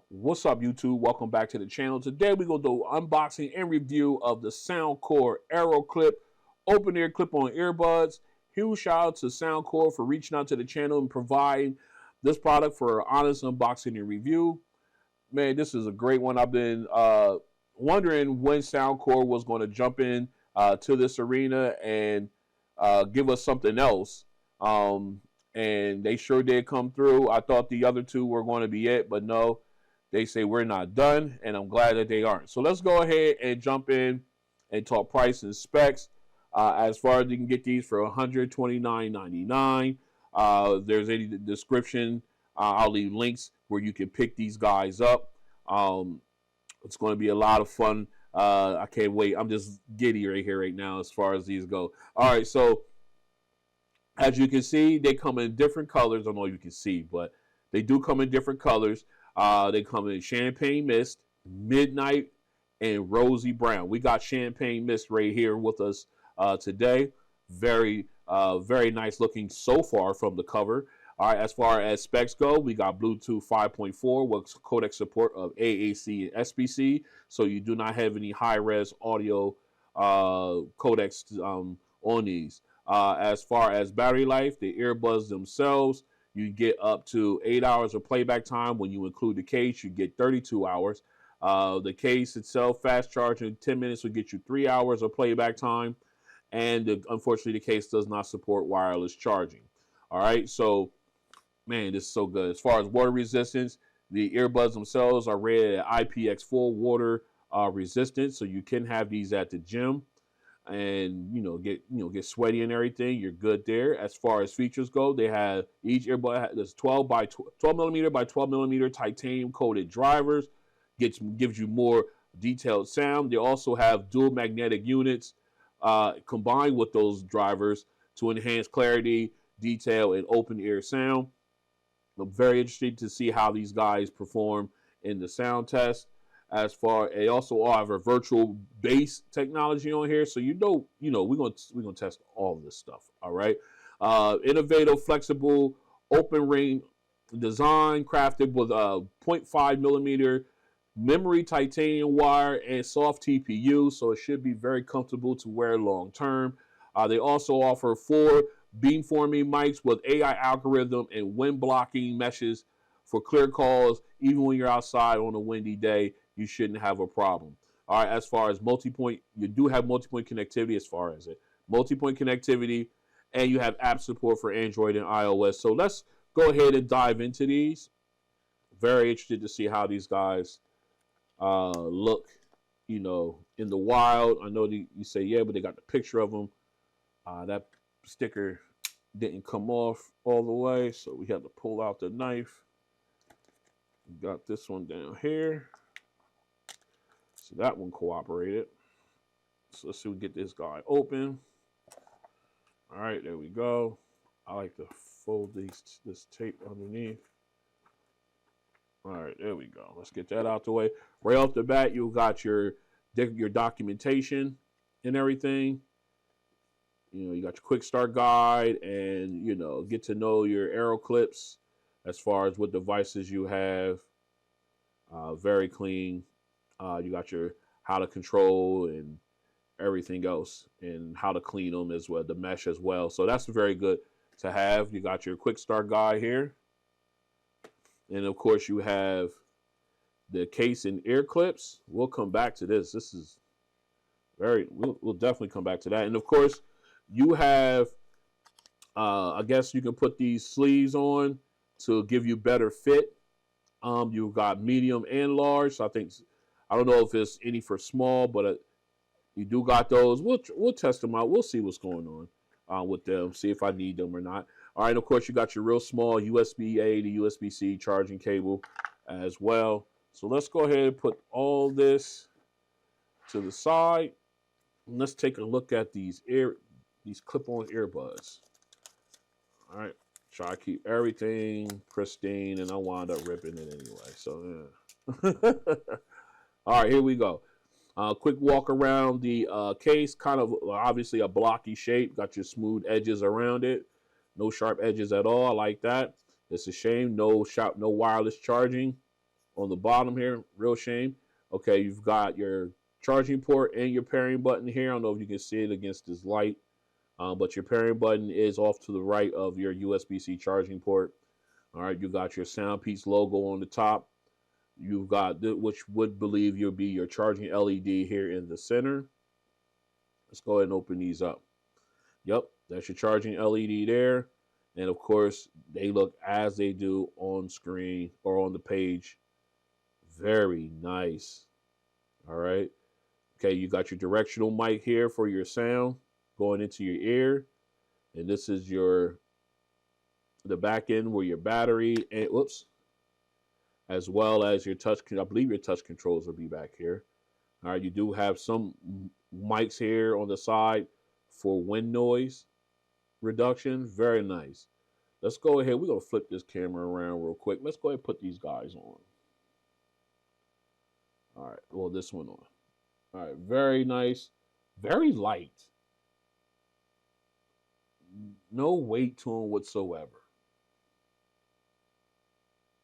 What's up, YouTube? Welcome back to the channel. Today we're going to do unboxing and review of the soundcore AeroClip Open-Ear Clip-On Earbuds. Huge shout out to soundcore for reaching out to the channel and providing this product for honest unboxing and review. Man, this is a great one. I've been wondering when soundcore was going to jump in to this arena and give us something else. And they sure did come through. I thought the other two were going to be it, but no. They say we're not done, and I'm glad that they aren't. So let's go ahead and jump in and talk price and specs. As far as you can get these for $129.99. There's a description. I'll leave links where you can pick these guys up. It's going to be a lot of fun. I can't wait. I'm just giddy right here right now as far as these go. All right, so as you can see, they come in different colors. I don't know if you can see, but they do come in different colors. They come in champagne mist, midnight, and rosy brown. We got champagne mist right here with us today. Very nice looking so far from the cover. All right, as far as specs go, we got Bluetooth 5.4 with codec support of AAC and SBC. So you do not have any high-res audio codecs on these. As far as battery life, the earbuds themselves, you get up to 8 hours of playback time. When you include the case, you get 32 hours. The case itself, fast charging, 10 minutes will get you 3 hours of playback time. And unfortunately, the case does not support wireless charging. All right, so, man, this is so good. As far as water resistance, the earbuds themselves are rated at IPX4 water resistant, so you can have these at the gym and get sweaty and everything. You're good there. As far as features go, they have each earbud has 12 millimeter by 12 millimeter titanium coated drivers. Gives you more detailed sound. They also have dual magnetic units combined with those drivers to enhance clarity, detail, and open ear sound. I'm very interested to see how these guys perform in the sound test. As far, they also have a virtual bass technology on here, so we're gonna test all of this stuff. All right, innovative, flexible, open ring design, crafted with a 0.5 millimeter memory titanium wire and soft TPU, so it should be very comfortable to wear long term. They also offer 4 beamforming mics with AI algorithm and wind blocking meshes for clear calls. Even when you're outside on a windy day, you shouldn't have a problem. All right, as far as multipoint, you do have multipoint connectivity as far as it. Multipoint connectivity, and you have app support for Android and iOS. So let's go ahead and dive into these. Very interested to see how these guys look, in the wild. I know you say, yeah, but they got the picture of them. That sticker didn't come off all the way, so we had to pull out the knife. We got this one down here. So that one cooperated. So let's see if we get this guy open. All right, there we go. I like to fold this tape underneath. All right, there we go. Let's get that out the way. Right off the bat, you got your documentation and everything. You got your quick start guide and, get to know your AeroClips as far as what devices you have. Very clean. You got your how to control and everything else and how to clean them as well, the mesh as well. So that's very good to have. You got your quick start guide here. And of course you have the case and ear clips. We'll come back to this. This is we'll definitely come back to that. And of course you have, I guess you can put these sleeves on to give you better fit. You've got medium and large. So I don't know if it's any for small, but you do got those. We'll test them out. We'll see what's going on with them. See if I need them or not. All right. Of course, you got your real small USB-A to USB-C charging cable as well. So let's go ahead and put all this to the side. And let's take a look at these clip-on earbuds. All right. Try to keep everything pristine, and I wound up ripping it anyway. So yeah. All right, here we go. Quick walk around the case. Kind of obviously a blocky shape. Got your smooth edges around it. No sharp edges at all. I like that. It's a shame no wireless charging on the bottom here. Real shame. Okay, you've got your charging port and your pairing button here. I don't know if you can see it against this light, but your pairing button is off to the right of your USB-C charging port. All right, you got your Soundpiece logo on the top. You've got which would believe you'll be your charging LED here in the center. Let's go ahead and open these up. Yep, that's your charging LED there. And of course, they look as they do on screen or on the page. Very nice. All right. Okay, you got your directional mic here for your sound going into your ear. And this is the back end where your battery and as well as your touch. I believe your touch controls will be back here. All right, you do have some mics here on the side for wind noise reduction. Very nice. Let's go ahead. We're going to flip this camera around real quick. Let's go ahead and put these guys on. All right, well, this one on. All right, very nice. Very light. No weight to them whatsoever.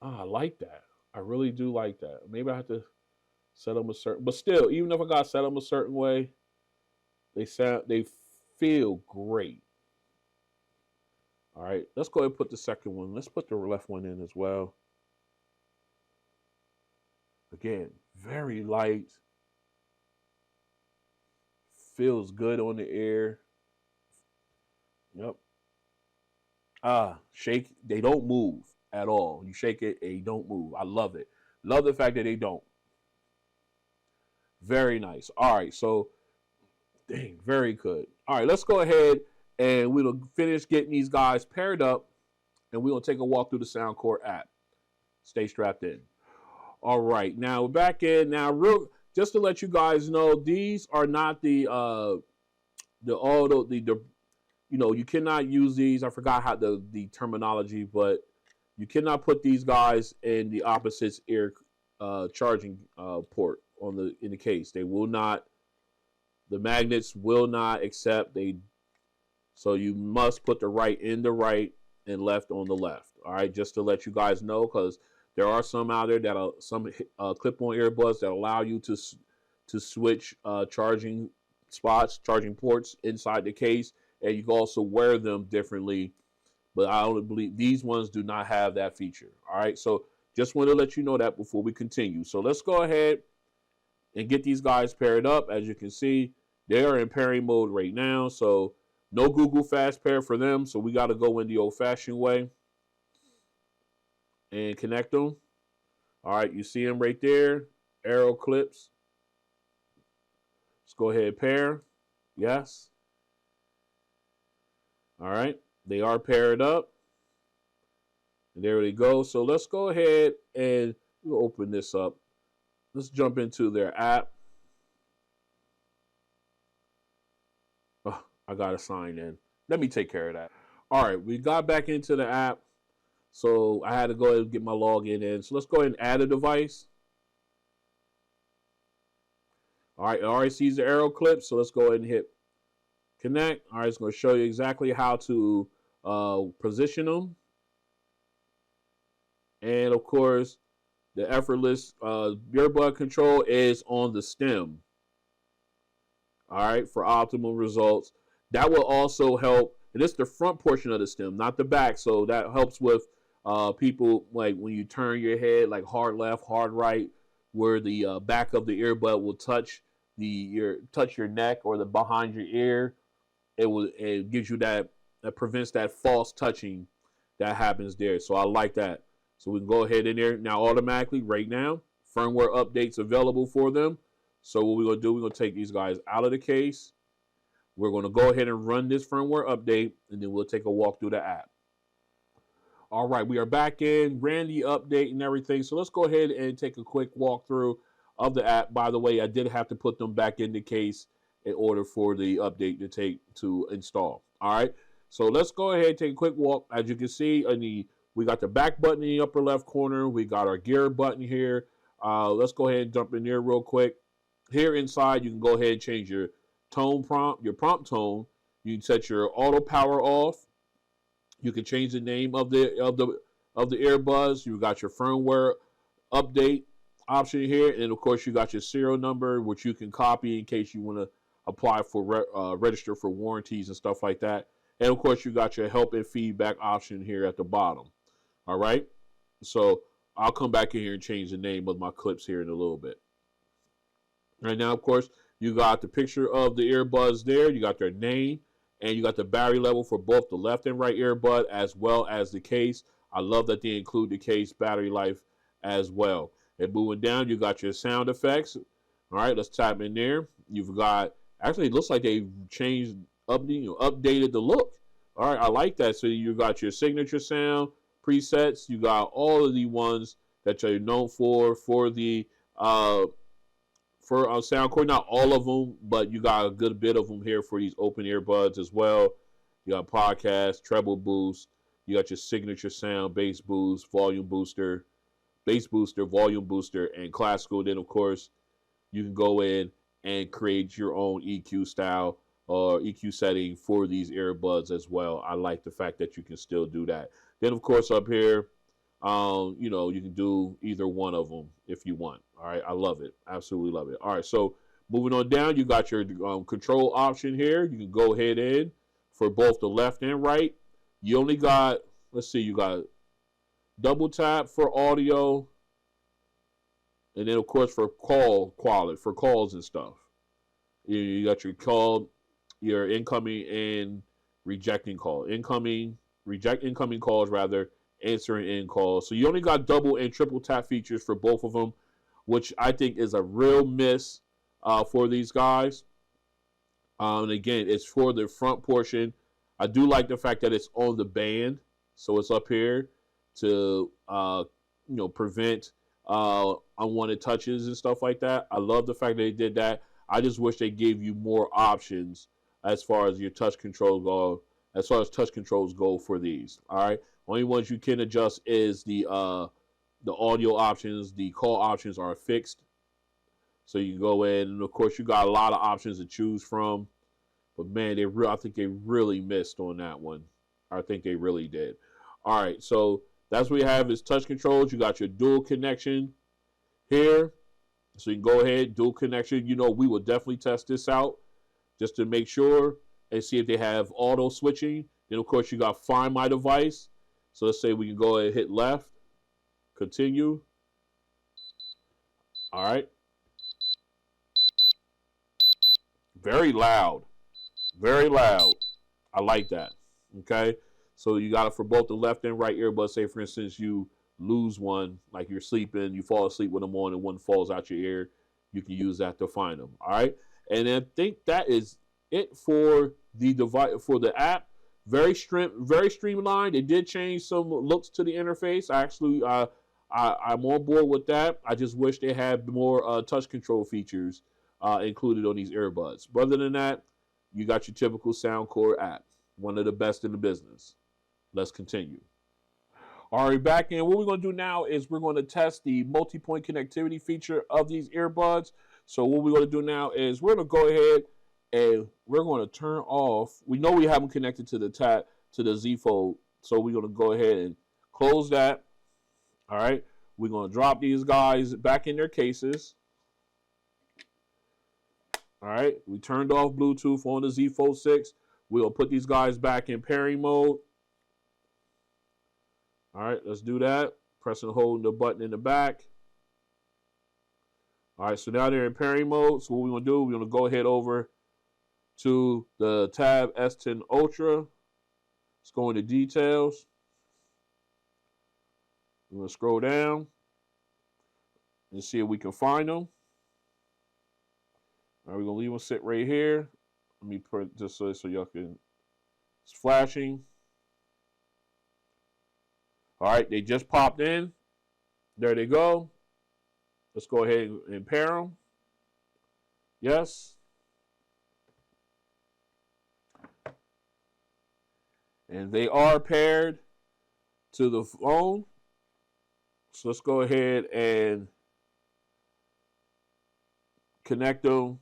I like that. I really do like that. Maybe I have to set them a certain, but still, even if I got to set them a certain way, they feel great. All right, let's go ahead and put the second one. Let's put the left one in as well. Again, very light. Feels good on the ear. Yep. Shake. They don't move at all. You shake it, they don't move. I love it. Love the fact that they don't. Very nice. All right, so, dang, very good. All right, let's go ahead and we'll finish getting these guys paired up, and we'll take a walk through the Soundcore app. Stay strapped in. All right, now we're back in. Now, just to let you guys know, these are not the you cannot use these. I forgot how the terminology, but you cannot put these guys in the opposite ear charging port in the case. They will not. The magnets will not accept. So you must put the right in the right and left on the left. All right, just to let you guys know, because there are some out there that are some clip-on earbuds that allow you to switch charging spots, charging ports inside the case, and you can also wear them differently. But I only believe these ones do not have that feature. All right, so just want to let you know that before we continue. So let's go ahead and get these guys paired up. As you can see, they are in pairing mode right now. So no Google Fast Pair for them. So we got to go in the old-fashioned way and connect them. All right, you see them right there, AeroClips. Let's go ahead and pair. Yes. All right, they are paired up. And there we go. So let's go ahead and we'll open this up. Let's jump into their app. Oh, I got to sign in. Let me take care of that. All right, we got back into the app. So I had to go ahead and get my login in. So let's go ahead and add a device. All right, it already sees the AeroClip. So let's go ahead and hit connect. All right, it's going to show you exactly how to position them. And of course, the effortless earbud control is on the stem. All right, for optimal results. That will also help. And it's the front portion of the stem, not the back. So that helps with people like when you turn your head like hard left, hard right, where the back of the earbud will touch your neck or the behind your ear. It gives you that prevents that false touching that happens there. So I like that. So we can go ahead in there now automatically right now. Firmware updates available for them. So what we're going to do, we're going to take these guys out of the case. We're going to go ahead and run this firmware update, and then we'll take a walk through the app. All right, we are back in, ran the update and everything. So let's go ahead and take a quick walkthrough of the app. By the way, I did have to put them back in the case in order for the update to install. All right, so let's go ahead and take a quick walk. As you can see, we got the back button in the upper left corner. We got our gear button here. Let's go ahead and jump in there real quick. Here inside, you can go ahead and change your tone prompt, your prompt tone. You can set your auto power off. You can change the name of the earbuds. You got your firmware update option here, and of course you got your serial number, which you can copy in case you want to apply for register for warranties and stuff like that. And of course you got your help and feedback option here at the bottom. All right, so I'll come back in here and change the name of my clips here in a little bit. Right now, of course, you got the picture of the earbuds there. You got their name, and you got the battery level for both the left and right earbud, as well as the case. I love that they include the case battery life as well. And moving down, you got your sound effects. All right, let's tap in there. You've got, actually, it looks like they changed, updated the look. All right, I like that. So you got your signature sound presets. You got all of the ones that you're known for the soundcore. Not all of them, but you got a good bit of them here for these open earbuds as well. You got podcast, treble boost. You got your signature sound, bass boost, volume booster, bass booster, volume booster, and classical. Then, of course, you can go in and create your own EQ style or EQ setting for these earbuds as well. I like the fact that you can still do that. Then, of course, up here, you can do either one of them if you want. All right, I love it. Absolutely love it. All right, so moving on down, you got your control option here. You can go ahead in for both the left and right. You only got, let's see, you got double tap for audio, and then of course for call quality, for calls and stuff. You got your incoming and rejecting call, reject incoming calls rather, answering in calls. So you only got double and triple tap features for both of them, which I think is a real miss for these guys. And again, it's for the front portion. I do like the fact that it's on the band, so it's up here to prevent unwanted touches and stuff like that. I love the fact that they did that. I just wish they gave you more options as far as your touch controls go. As far as touch controls go for these, all right. Only ones you can adjust is the audio options. The call options are fixed, so you can go in, and of course you got a lot of options to choose from. But man, I think they really missed on that one. I think they really did. All right, so that's what you have is touch controls. You got your dual connection here, so you can go ahead, dual connection. We will definitely test this out just to make sure and see if they have auto switching. Then of course you got find my device. So let's say we can go ahead and hit left, continue. All right. Very loud. Very loud. I like that. Okay. So you got it for both the left and right earbuds. Say, for instance, you lose one, like you're sleeping, you fall asleep with them on, and one falls out your ear. You can use that to find them. All right. And I think that is it for the device, for the app. Very streamlined. They did change some looks to the interface. Actually, I'm on board with that. I just wish they had more touch control features included on these earbuds. But other than that, you got your typical soundcore app, one of the best in the business. Let's continue. All right, back in. What we're going to do now is we're going to test the multi-point connectivity feature of these earbuds. So what we're going to do now is we're going to go ahead and we're going to turn off. We know we have them connected to the Z Fold, so we're going to go ahead and close that. All right, we're going to drop these guys back in their cases. All right, we turned off Bluetooth on the Z Fold 6. We'll put these guys back in pairing mode. All right, let's do that. Press and hold the button in the back. All right, so now they're in pairing mode. So what we're going to do, we're going to go ahead over to the Tab S10 Ultra. Let's go into details. We're going to scroll down and see if we can find them. All right, we're going to leave them sit right here. Let me put it just so y'all can, it's flashing. All right, they just popped in. There they go. Let's go ahead and pair them. Yes. And they are paired to the phone. So let's go ahead and connect them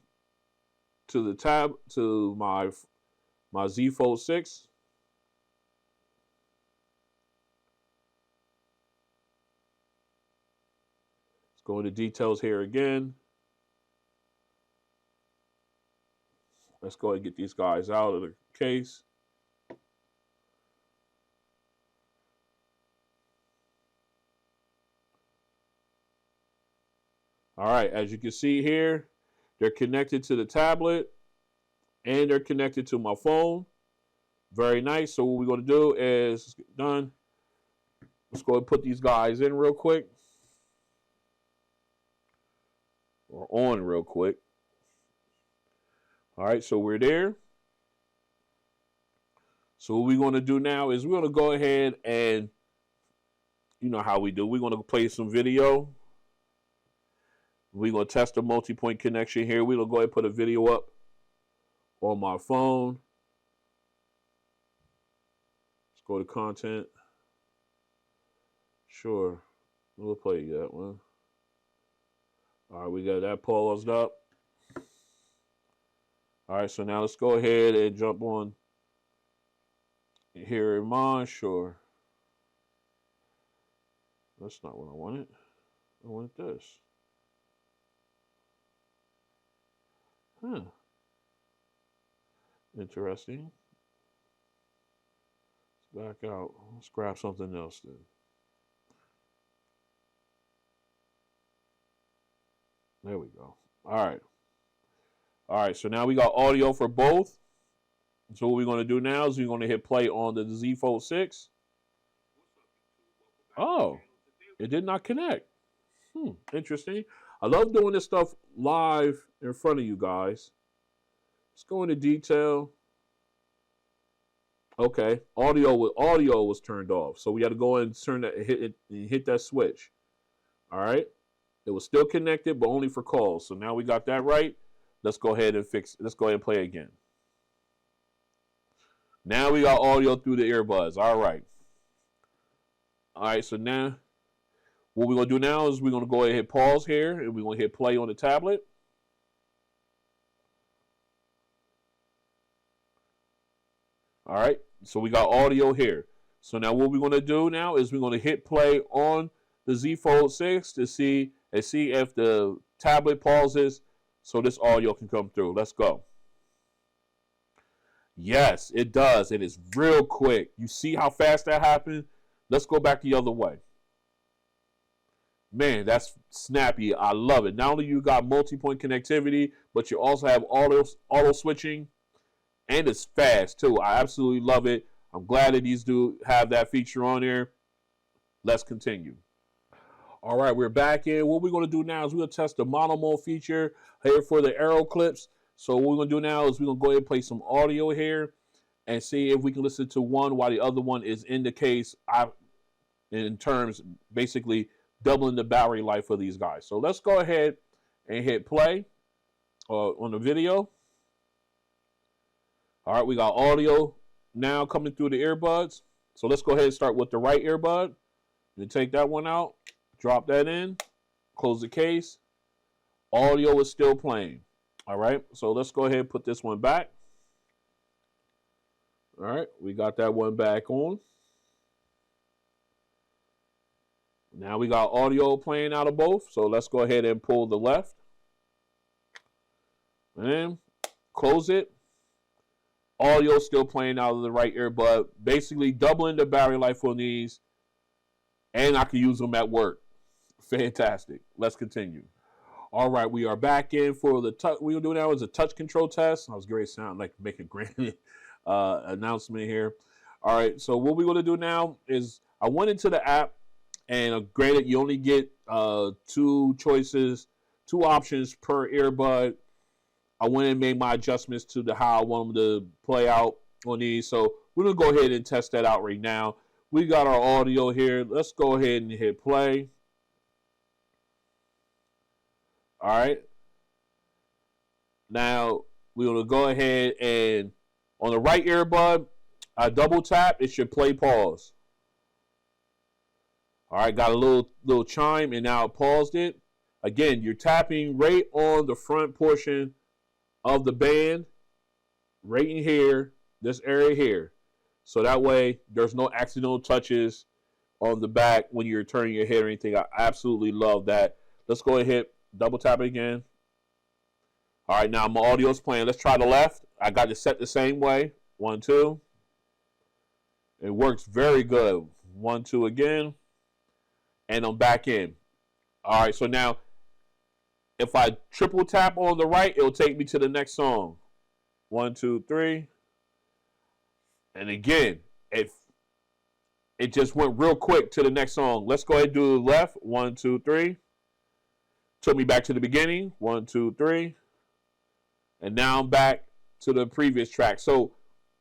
to the tab, to my Z Fold 6. Let's go into details here again. Let's go ahead and get these guys out of the case. All right, as you can see here, they're connected to the tablet and they're connected to my phone. Very nice. So what we're going to do is, let's get done. Let's go ahead and put these guys in real quick. Or on real quick. All right, so we're there. So what we're going to do now is we're going to go ahead and, you know how we do. We're going to play some video. We're going to test the multi-point connection here. We're going to go ahead and put a video up on my phone. Let's go to content. Sure. We'll play that one. All right, we got that paused up. All right, so now let's go ahead and jump on here in mine. Sure. That's not what I wanted. I wanted this. Huh. Interesting. Let's back out. Let's grab something else then. There we go. All right. All right, so now we got audio for both. So what we're going to do now is we're going to hit play on the Z Fold 6. Oh, it did not connect. Interesting. I love doing this stuff live in front of you guys. Let's go into detail. Okay, audio was turned off, so we got to go and turn that, hit that switch. All right, it was still connected, but only for calls. So now we got that right. Let's go ahead and fix. Let's go ahead and play again. Now we got audio through the earbuds. All right. All right. So now, what we're gonna do now is we're gonna go ahead and hit pause here, and we're gonna hit play on the tablet. All right. So we got audio here. So now what we're gonna do now is we're gonna hit play on the Z Fold 6 to see if the tablet pauses, so this audio can come through. Let's go. Yes, it does. It is real quick. You see how fast that happened? Let's go back the other way. Man, that's snappy. I love it. Not only you got multi-point connectivity, but you also have auto switching, and it's fast too. I absolutely love it. I'm glad that these do have that feature on there. Let's continue. All right, we're back in. What we're going to do now is we're going to test the mono mode feature here for the AeroClips. So what we're going to do now is we're going to go ahead and play some audio here and see if we can listen to one while the other one is in the case, in terms basically doubling the battery life for these guys. So let's go ahead and hit play on the video. All right, we got audio now coming through the earbuds. So let's go ahead and start with the right earbud. You take that one out, drop that in, close the case. Audio is still playing. All right, so let's go ahead and put this one back. All right, we got that one back on. Now we got audio playing out of both, so let's go ahead and pull the left. And close it. Audio still playing out of the right earbud, basically doubling the battery life on these, and I can use them at work. Fantastic. Let's continue. All right, we are back in for the touch. We're doing now is a touch control test. I was going to sound like make a grand announcement here. All right, so what we're going to do now is I went into the app, and granted, you only get two options per earbud. I went and made my adjustments to how I want them to play out on these. So we're going to go ahead and test that out right now. We got our audio here. Let's go ahead and hit play. All right. Now, we're going to go ahead and on the right earbud, I double tap. It should play pause. All right. Got a little chime, and now it paused it. Again, you're tapping right on the front portion of the band, right in here, this area here. So that way, there's no accidental touches on the back when you're turning your head or anything. I absolutely love that. Let's go ahead, double tap it again. All right, now my audio is playing. Let's try the left. I got it set the same way. 1, 2. It works very good. 1, 2 again. And I'm back in. All right, so now if I triple tap on the right, it'll take me to the next song. 1, 2, 3. And again, it just went real quick to the next song. Let's go ahead and do the left. 1, 2, 3. Took me back to the beginning. 1, 2, 3. And now I'm back to the previous track. So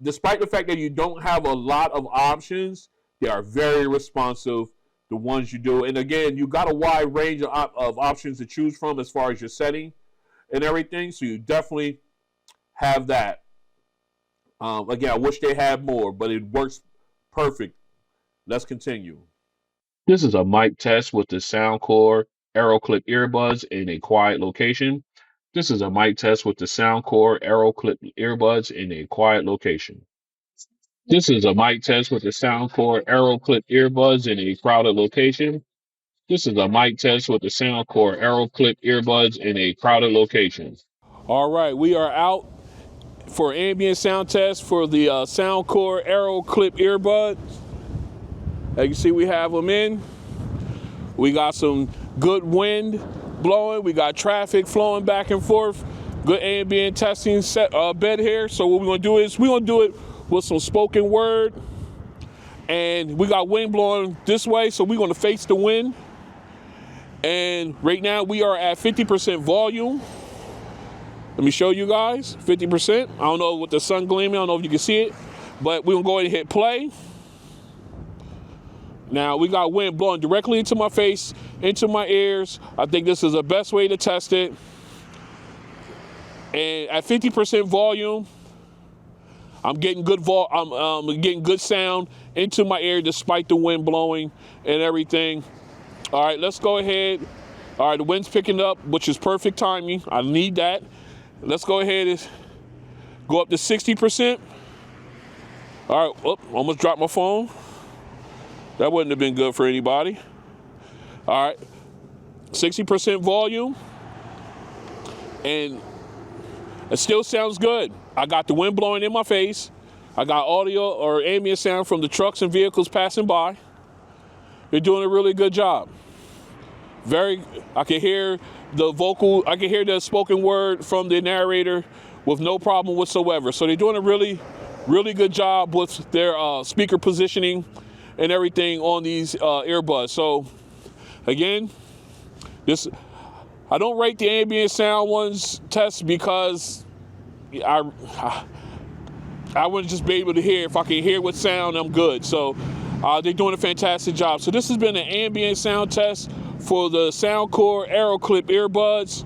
despite the fact that you don't have a lot of options, they are very responsive, the ones you do. And again, you got a wide range of options to choose from as far as your setting and everything. So you definitely have that. Again, I wish they had more, but it works perfect. Let's continue. This is a mic test with the soundcore AeroClip earbuds in a quiet location. This is a mic test with the soundcore AeroClip earbuds in a quiet location. This is a mic test with the soundcore AeroClip earbuds in a crowded location. This is a mic test with the soundcore AeroClip earbuds in a crowded location. All right, we are out for ambient sound test for the soundcore AeroClip earbuds. As you see, we have them in. We got some good wind blowing. We got traffic flowing back and forth. Good ambient testing set bed here. So what we're gonna do is we're gonna do it with some spoken word. And we got wind blowing this way, so we're gonna face the wind. And right now we are at 50% volume. Let me show you guys, 50%. I don't know with the sun gleaming, I don't know if you can see it, but we're gonna go ahead and hit play. Now we got wind blowing directly into my face, into my ears. I think this is the best way to test it. And at 50% volume, I'm getting good I'm getting good sound into my ear despite the wind blowing and everything. All right, let's go ahead. All right, the wind's picking up, which is perfect timing. I need that. Let's go ahead and go up to 60%. All right, almost dropped my phone. That wouldn't have been good for anybody. All right, 60% volume. And it still sounds good. I got the wind blowing in my face. I got audio or ambient sound from the trucks and vehicles passing by. They're doing a really good job. I can hear the vocal, I can hear the spoken word from the narrator with no problem whatsoever. So they're doing a really, really good job with their speaker positioning and everything on these earbuds. So again, I don't rate the ambient sound ones test because I wouldn't just be able to hear. If I can hear with sound, I'm good. So they're doing a fantastic job. So this has been an ambient sound test for the soundcore AeroClip earbuds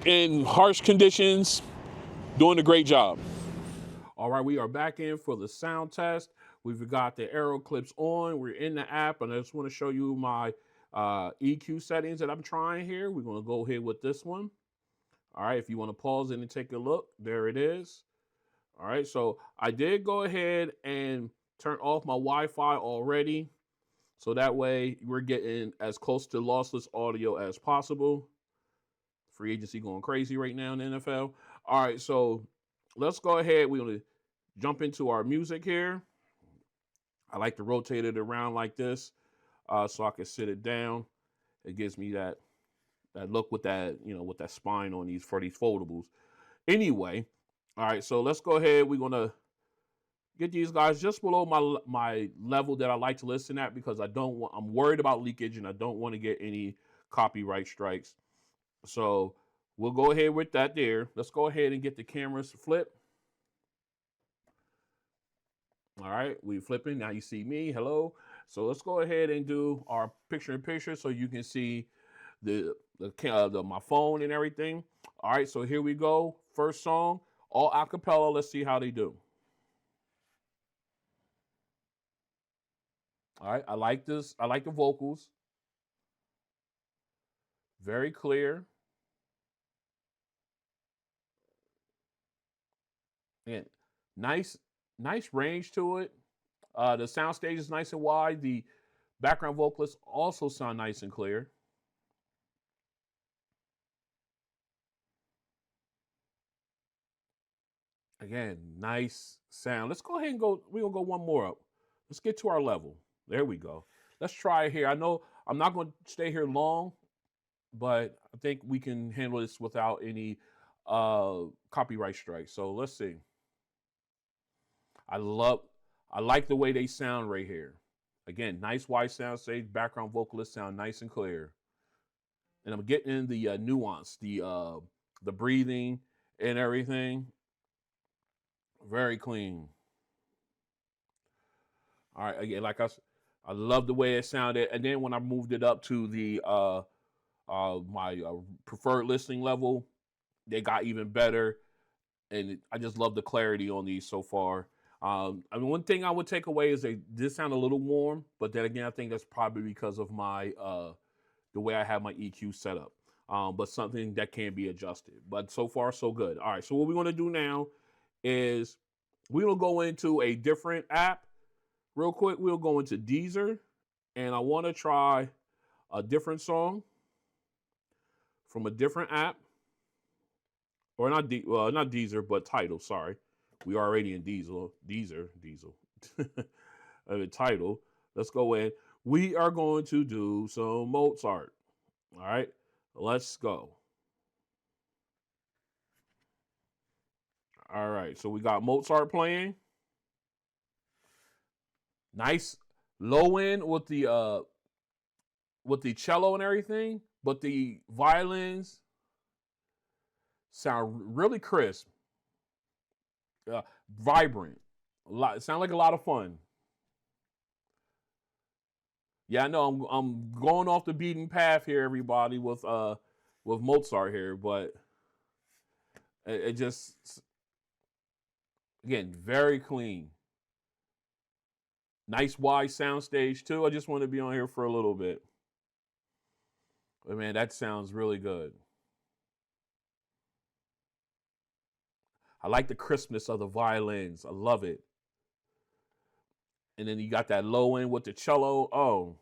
in harsh conditions, doing a great job. All right, we are back in for the sound test. We've got the AeroClips on. We're in the app, and I just want to show you my EQ settings that I'm trying here. We're going to go ahead with this one. All right, if you want to pause it and take a look, there it is. All right, so I did go ahead and turn off my Wi-Fi already, so that way we're getting as close to lossless audio as possible. Free agency going crazy right now in the NFL. All right, so let's go ahead. We're going to jump into our music here. I like to rotate it around like this so I can sit it down. It gives me that look with that, with that spine on these foldables. Anyway, all right, so let's go ahead. We're going to get these guys just below my level that I like to listen at because I'm worried about leakage and I don't want to get any copyright strikes. So we'll go ahead with that there. Let's go ahead and get the cameras flip. All right, we flipping. Now you see me. Hello. So let's go ahead and do our picture-in-picture so you can see my phone and everything. All right, so here we go. First song, all a cappella. Let's see how they do. All right, I like this. I like the vocals. Very clear. And nice range to it. The sound stage is nice and wide. The background vocalists also sound nice and clear. Again, nice sound. Let's go ahead and go. We're gonna go one more up. Let's get to our level. There we go. Let's try it here. I know I'm not going to stay here long, but I think we can handle this without any copyright strikes. So let's see. I like the way they sound right here. Again, nice wide sound stage, background vocalists sound nice and clear. And I'm getting in the nuance, the breathing and everything. Very clean. All right, again, like I love the way it sounded. And then when I moved it up to the my preferred listening level, they got even better. And I just love the clarity on these so far. I mean, one thing I would take away is they did sound a little warm, but then again, I think that's probably because of my the way I have my EQ set up. But something that can be adjusted. But so far, so good. All right, so what we're going to do now is we'll go into a different app real quick. We'll go into Deezer, and I want to try a different song from a different app. Or not Deezer, but Tidal. Sorry, we are already in Deezer. Tidal. Let's go in. We are going to do some Mozart. All right, let's go. All right, so we got Mozart playing. Nice low end with the cello and everything, but the violins sound really crisp, vibrant. Sound like a lot of fun. Yeah, I know I'm going off the beaten path here, everybody, with Mozart here, but it just again very clean, nice wide soundstage too. I just want to be on here for a little bit, but man, that sounds really good. I like the crispness of the violins. I love it. And then you got that low end with the cello. Oh.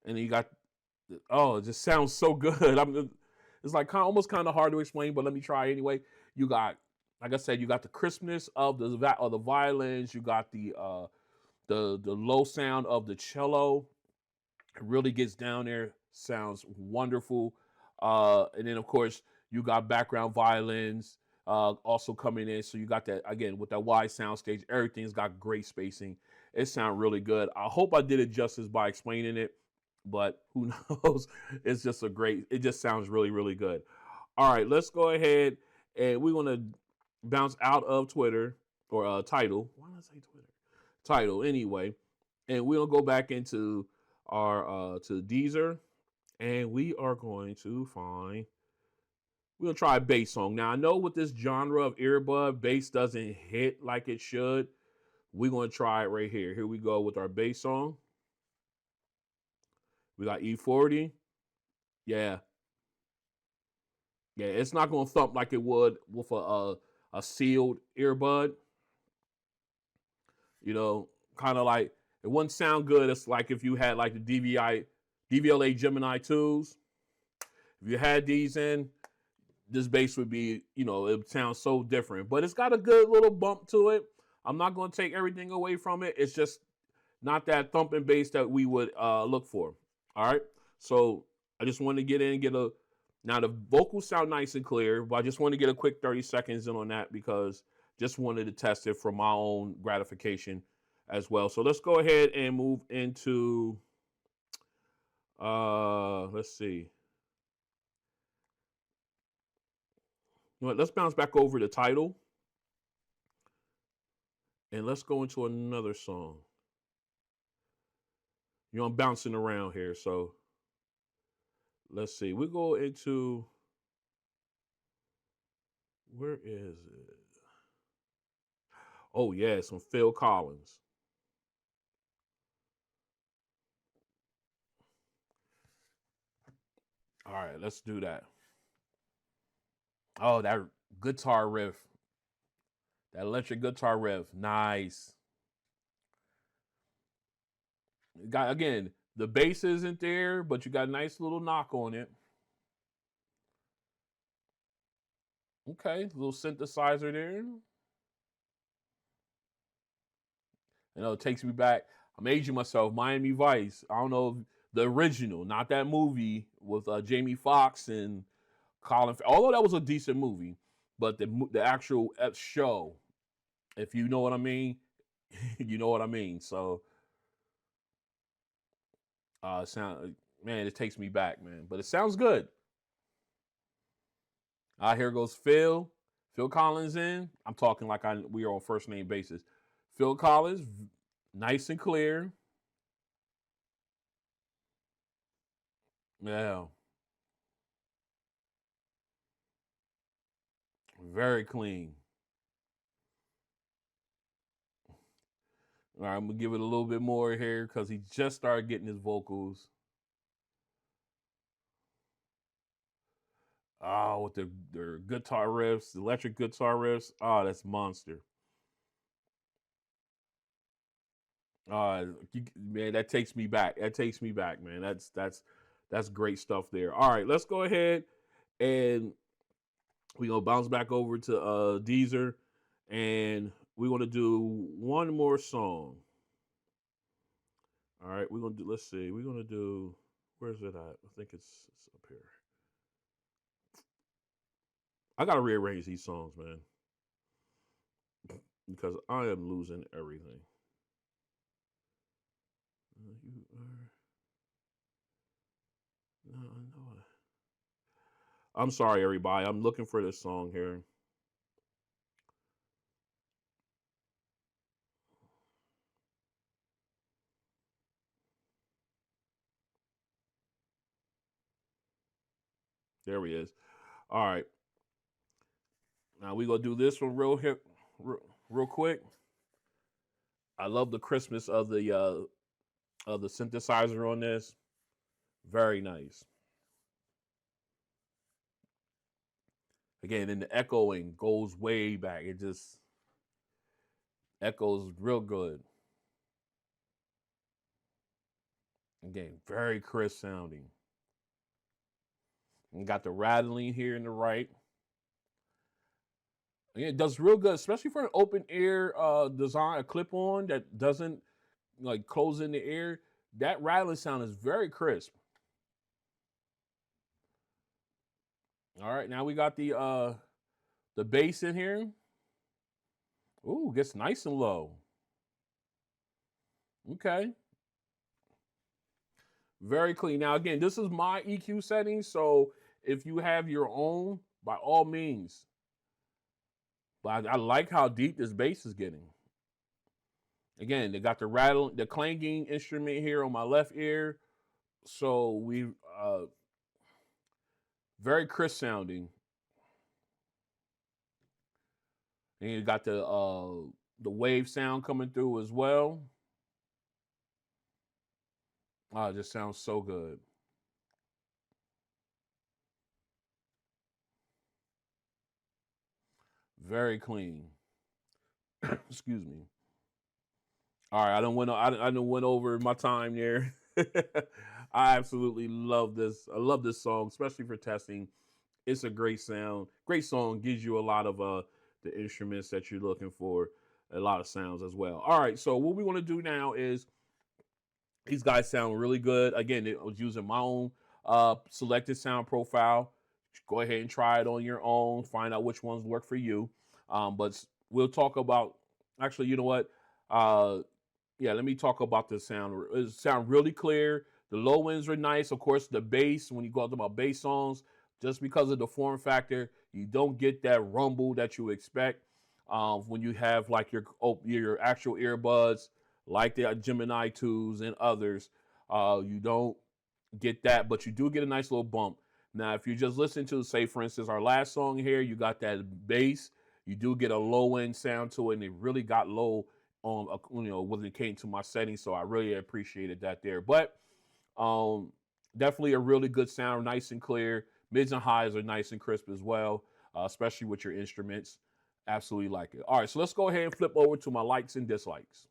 And then you got, it just sounds so good. It's like almost kind of hard to explain, but let me try anyway. You got, like I said, you got the crispness of the violins. You got the low sound of the cello. It really gets down there. Sounds wonderful. And then of course you got background violins also coming in. So you got that again with that wide sound stage. Everything's got great spacing. It sounds really good. I hope I did it justice by explaining it, but who knows? It's just it just sounds really, really good. All right, let's go ahead and we're gonna bounce out of Twitter or Tidal. Why did I say Twitter? Tidal anyway, and we'll go back into our to Deezer, and we are going to find. We'll try a bass song. Now I know with this genre of earbud, bass doesn't hit like it should. We're gonna try it right here. Here we go with our bass song. We got E40. Yeah. Yeah, it's not gonna thump like it would with a sealed earbud. You know, kind of like it wouldn't sound good. It's like if you had like the DVLA Gemini 2s. If you had these in, this bass would be, it sounds so different. But it's got a good little bump to it. I'm not going to take everything away from it. It's just not that thumping bass that we would look for. All right. So I just want to get in and get a. Now the vocals sound nice and clear, but I just want to get a quick 30 seconds in on that because just wanted to test it for my own gratification as well. So let's go ahead and move into. Let's see. You know what, let's bounce back over to Tidal. And let's go into another song. I'm bouncing around here, so let's see. We go into, where is it? Oh yeah, some Phil Collins. All right, let's do that. Oh, that guitar riff. That electric guitar riff. Nice. Got, again, the bass isn't there, but you got a nice little knock on it. Okay, little synthesizer there. You know, it takes me back. I'm aging myself. Miami Vice. I don't know if the original, not that movie with Jamie Foxx and Colin. Although that was a decent movie, but the actual show, if you know what I mean, you know what I mean. So, sound man, it takes me back, man. But it sounds good. Here goes Phil. Phil Collins in. I'm talking like we are on first name basis. Phil Collins, nice and clear. Yeah, very clean. All right, I'm gonna give it a little bit more here because he just started getting his vocals. Oh, with the guitar riffs, the electric guitar riffs. Oh, that's monster. Man, that takes me back. That takes me back, man. That's great stuff there. All right, let's go ahead and we gonna bounce back over to Deezer, and we're gonna do one more song. All right, we're gonna do. Let's see. We're gonna do. Where's it at? I think it's up here. I gotta rearrange these songs, man, because I am losing everything. You are. No, I know it. I'm sorry, everybody. I'm looking for this song here. There he is. All right. Now we gonna do this one real quick. I love the crispness of the synthesizer on this. Very nice. Again, and the echoing goes way back. It just echoes real good. Again, very crisp sounding. And got the rattling here in the right. Again, it does real good, especially for an open ear design, a clip on that doesn't like close in the ear. That rattling sound is very crisp. All right, now we got the bass in here. Ooh, gets nice and low. Okay. Very clean. Now, again, this is my EQ settings, so if you have your own, by all means. But I like how deep this bass is getting. Again, they got the rattle, the clanging instrument here on my left ear. So we very crisp sounding. And you got the wave sound coming through as well. It just sounds so good. Very clean. Excuse me. All right, I don't went over my time there. I absolutely love this. I love this song, especially for testing. It's a great sound, great song. Gives you a lot of the instruments that you're looking for, a lot of sounds as well. All right, so what we want to do now is these guys sound really good. Again, I was using my own selected sound profile. Go ahead and try it on your own. Find out which ones work for you. But we'll talk about. Actually, you know what? Yeah, let me talk about the sound. It sound really clear. The low ends are nice. Of course, the bass, when you go about bass songs, just because of the form factor, you don't get that rumble that you expect when you have like your actual earbuds, like the Gemini 2s and others. You don't get that, but you do get a nice little bump. Now, if you just listen to, say, for instance, our last song here, you got that bass. You do get a low end sound to it, and it really got low on when it came to my settings. So I really appreciated that there. But definitely a really good sound, nice and clear. Mids and highs are nice and crisp as well, especially with your instruments. Absolutely like it. All right, so let's go ahead and flip over to my likes and dislikes.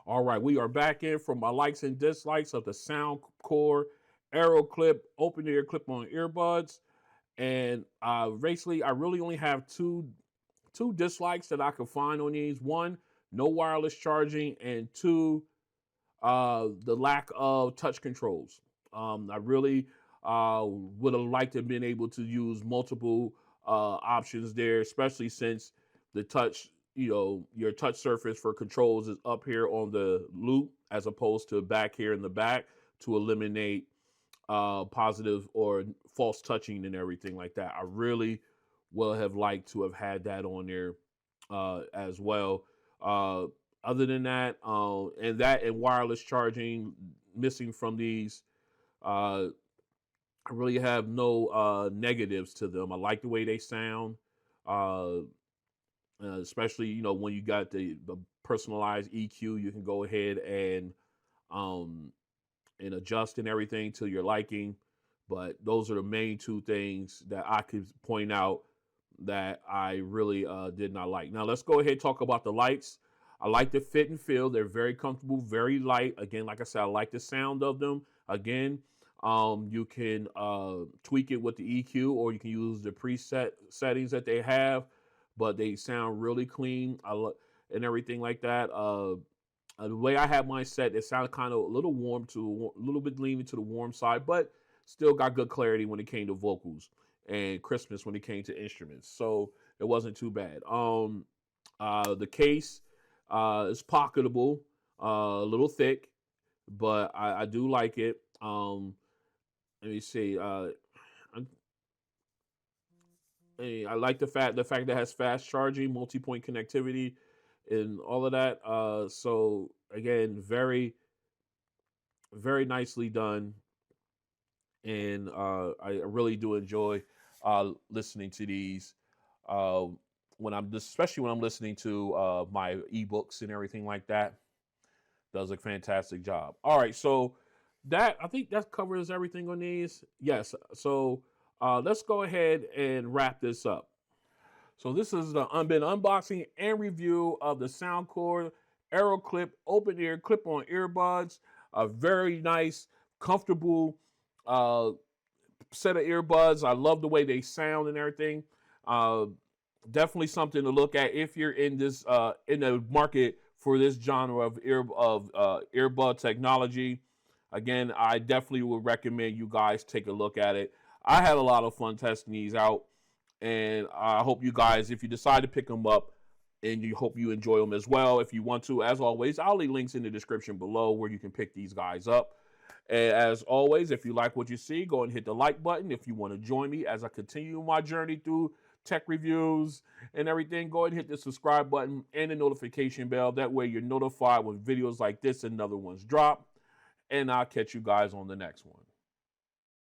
All right, we are back in from my likes and dislikes of the soundcore AeroClip Open-Ear Clip-On Earbuds. And basically, I really only have two dislikes that I could find on these. One, no wireless charging, and two, the lack of touch controls. I really would have liked to have been able to use multiple options there, especially since the touch, your touch surface for controls is up here on the loop as opposed to back here in the back to eliminate positive or false touching and everything like that. I really would have liked to have had that on there as well. Uh, Other than that, and wireless charging missing from these, I really have no negatives to them. I like the way they sound, uh, especially when you got the personalized EQ. You can go ahead um, and adjust and everything to your liking. But those are the main two things that I could point out that I really did not like. Now let's go ahead and talk about the lights. I like the fit and feel. They're very comfortable, very light. Again, like I said, I like the sound of them. Again, you can tweak it with the EQ, or you can use the preset settings that they have, but they sound really clean and everything like that. The way I have mine set, it sounded kind of a little a little bit leaning to the warm side, but still got good clarity when it came to vocals and crispness when it came to instruments. So it wasn't too bad. The case is pocketable, a little thick, but I do like it. Let me see. I like the fact that it has fast charging, multi-point connectivity, and all of that. So again, very, very nicely done, and I really do enjoy listening to these especially when I'm listening to my ebooks and everything like that. Does a fantastic job. All right, so I think that covers everything on these. Yes, so let's go ahead and wrap this up. So this is the unboxing and review of the soundcore AeroClip Open-Ear Clip-On Earbuds. A very nice, comfortable set of earbuds. I love the way they sound and everything. Definitely something to look at if you're in this in the market for this genre of earbud technology. Again, I definitely would recommend you guys take a look at it. I had a lot of fun testing these out, and I hope you guys, if you decide to pick them up, and you hope you enjoy them as well. If you want to, as always, I'll leave links in the description below where you can pick these guys up. And as always, if you like what you see, go and hit the like button. If you want to join me as I continue my journey through tech reviews and everything, go ahead and hit the subscribe button and the notification bell. That way you're notified when videos like this and other ones drop. And I'll catch you guys on the next one.